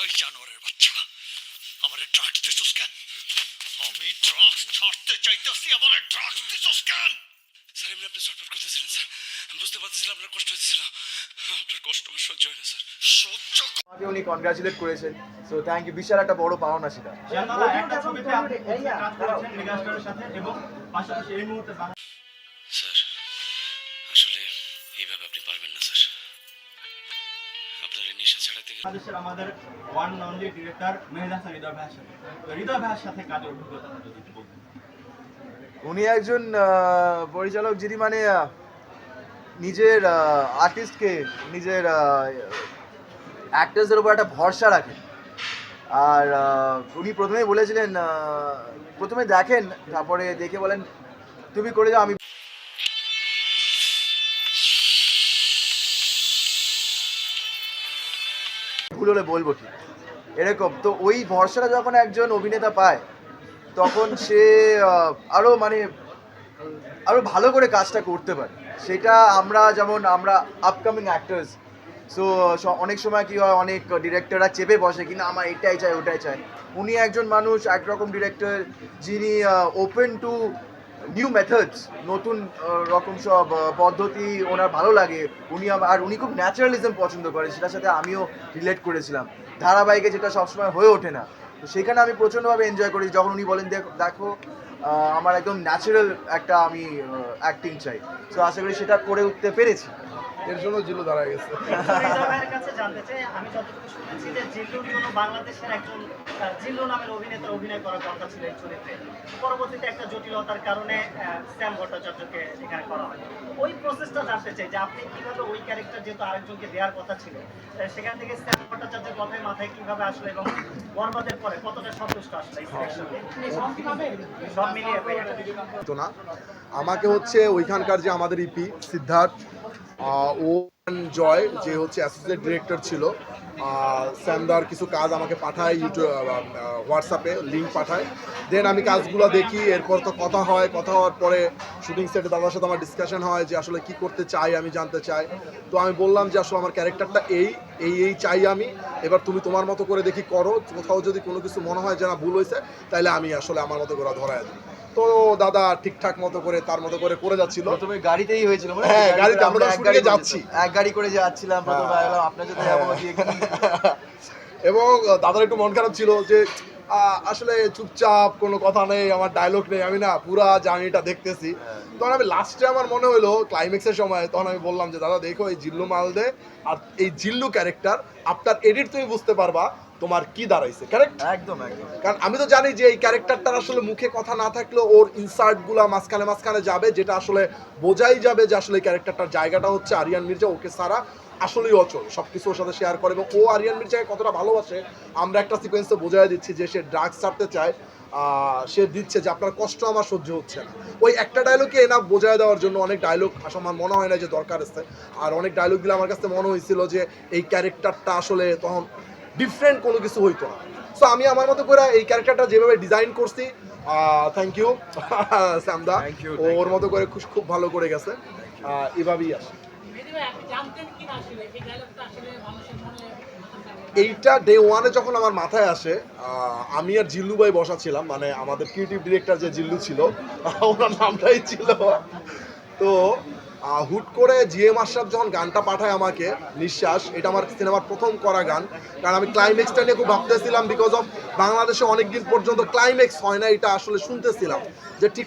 ওই জানোয়ারের বাচ্চা আমারে ড্রাগস দিছস কেন? আমি ড্রাগস ছাড়তে চাইতেছি, আমারে ড্রাগস দিছস কেন? স্যার এমনি আপনি ছটফট করতেছিলেন স্যার, আমি বুঝতে পারতেছিলাম আপনার কষ্ট হইতেছিল। আপনার কষ্ট আমার সহ্য হয় না স্যার। সহ্য আমাকে উনি কনগ্রাচুলেট করেছেন, সো থ্যাংক ইউ। বিশাল একটা বড় পাওনা সেটা। একটা ছবিতে আপনি কাজ করেছেন মেগাস্টারের সাথে এবং পাশাপাশি এই মুহূর্তে স্যার আসলে এইভাবে আপনি পারবেন না স্যার, আপনার এই নেশা ছাড়াতে গেলে বাংলাদেশের আমাদের ওয়ান অনলি ডিরেক্টর মেহেদী হাসান হৃদয় ভাইয়ের সাথে, তো হৃদয় ভাইয়ের সাথে কাজের অভিজ্ঞতা যদি একটু বলতেন। উনি একজন পরিচালক যিনি মানে নিজের আর্টিস্টকে, নিজের অ্যাক্টার্সের উপর একটা ভরসা রাখেন। আর উনি প্রথমেই বলেছিলেন, প্রথমে দেখেন, তারপরে দেখে বলেন তুমি করে যাও, আমি ভুল হলে বলবো কি, এরকম। তো ওই ভরসাটা যখন একজন অভিনেতা পায় তখন সে আরো ভালো করে কাজটা করতে পারে। সেটা আমরা আপকামিং অ্যাক্টার্স, সো অনেক সময় কি হয়, অনেক ডিরেক্টররা চেপে বসে কিনা আমার এটাই চাই ওটাই চাই। উনি একজন মানুষ, একরকম ডিরেক্টর যিনি ওপেন টু নিউ মেথডস, নতুন রকম সব পদ্ধতি ওনার ভালো লাগে। উনি খুব ন্যাচারালিজম পছন্দ করে, সেটার সাথে আমিও রিলেট করেছিলাম। ধারাবাহিকে যেটা সবসময় হয়ে ওঠে না, তো সেখানে আমি প্রচণ্ডভাবে এনজয় করি যখন উনি বলেন দেখো আমার একদম ন্যাচারাল একটা আমি অ্যাক্টিং চাই। তো আশা করি সেটা করে উঠতে পেরেছি, এর জন্য জিল্লু দাঁড়ায় গেছে। হৃদয় ভাইয়ের কাছে জানতে চাই, আমি যতটুকু শুনেছি যে জিল্লুর জন্য বাংলাদেশের একজন জিল্লু নামের অভিনেতার অভিনয় করার কথা ছিল এই চরিত্রে। পরবর্তীতে একটা জটিলতার কারণে শ্যাম ভট্টাচার্যকে এখানে করা হয়। ওই প্রসেসটা জানতে চাই যে আপনি কিভাবে ওই ক্যারেক্টার যেহেতু আরেকজনকে দেওয়ার কথা ছিল, সেখান থেকে শ্যাম ভট্টাচার্যের কথায় মাথায় কিভাবে আসলে এবং বরবাদের পরে কতটা সন্তুষ্ট আসলে এই সিলেকশনে সব মিলিয়ে তো না, আমাকে হচ্ছে ওইখানকার যে আমাদের ইপি সিদ্ধার্থ, ও জয় যে হচ্ছে অ্যাসোসিয়েট ডিরেক্টর ছিল, স্যামদার কিছু কাজ আমাকে পাঠায়, ইউটিউব হোয়াটসঅ্যাপে লিঙ্ক পাঠায়। দেন আমি কাজগুলো দেখি, এরপর তো কথা হয়, কথা হওয়ার পরে শুটিং সেটে দাদার সাথে আমার ডিসকাশন হয় যে আসলে কি করতে চাই, আমি জানতে চাই। তো আমি বললাম যে আসলে আমার ক্যারেক্টারটা এই চাই আমি, এবার তুমি তোমার মতো করে দেখি করো, কোথাও যদি কোনো কিছু মনে হয় যে না ভুল হয়েছে তাহলে আমি আসলে আমার মতো করে ধরায় দিই। তো দাদা ঠিকঠাক মতো করে তার মতো করে যাচ্ছিল। প্রথমে গাড়িতেই হয়েছিল, হ্যাঁ গাড়িতে আমরা যাচ্ছি, এক গাড়ি করে যাচ্ছিলাম প্রথমে, আপনার সাথে যাবো এবং দাদার একটু মন খারাপ ছিল যে আসলে চুপচাপ, কোনো কথা নেই, আমার ডায়লগ নেই, আমি না পুরা জার্নিটা দেখতেছি। তখন আমি লাস্টে আমার মনে হলো ক্লাইম্যাক্সের সময়, তখন আমি বললাম যে দাদা দেখো এই জিল্লু মালদে আর এই জিল্লু ক্যারেক্টার আফটার এডিট তুমি বুঝতে পারবা তোমার কি দাঁড়াইছে। কারেক্ট, একদম একদম। কারণ আমি তো জানি যে এই ক্যারেক্টারটার আসলে মুখে কথা না থাকলেও ওর ইনসার্টগুলো মাঝখানে যাবে, যেটা আসলে বোঝাই যাবে যে আসলে এই ক্যারেক্টারটার জায়গাটা হচ্ছে আরিয়ান মির্জা, ওকে সারা আসলেই অচল, সব কিছু ওর সাথে শেয়ার করে এবং ও আরিয়ান মির্জাকে কতটা ভালোবাসে আমরা একটা সিকোয়েন্সে বোঝাই দিচ্ছি যে সে ড্রাগস ছাড়তে চায়, সে দিচ্ছে যে আপনার কষ্ট আমার সহ্য হচ্ছে না। ওই একটা ডায়লগে এনাফ বোঝায় দেওয়ার জন্য। অনেক ডায়লগ আমার মনে হয় না যে দরকার আছে, আর অনেক ডায়লগগুলো আমার কাছে মনে হয়েছিল যে এই ক্যারেক্টারটা আসলে তখন ডিফারেন্ট কোনো কিছু হইতো না। সো আমি আমার মতো করে এই ক্যারেক্টারটা যেভাবে ডিজাইন করছি, থ্যাংক ইউ স্যামদা, ওর মতো করে খুব ভালো করে গেছে, এভাবেই আসে। এইটা ডে ওয়ানে যখন আমার মাথায় আসে, আমি আর জিল্লু ভাই বসা ছিলাম, মানে আমাদের ক্রিয়েটিভ ডিরেক্টর যে জিল্লু ছিল ওনার নামটাই ছিল। তো হুট করে জিএম আশরাফ যখন গানটা পাঠায় আমাকে, নিঃশ্বাস, এটা আমার সিনেমার প্রথম করা গান, কারণ আমি ক্লাইম্যাক্সটা নিয়ে খুব ভাবতেছিলাম, বিকজ অফ বাংলাদেশে অনেকদিন পর্যন্ত ক্লাইম্যাক্স হয় না, এটা আসলে শুনতেছিলাম যে ঠিক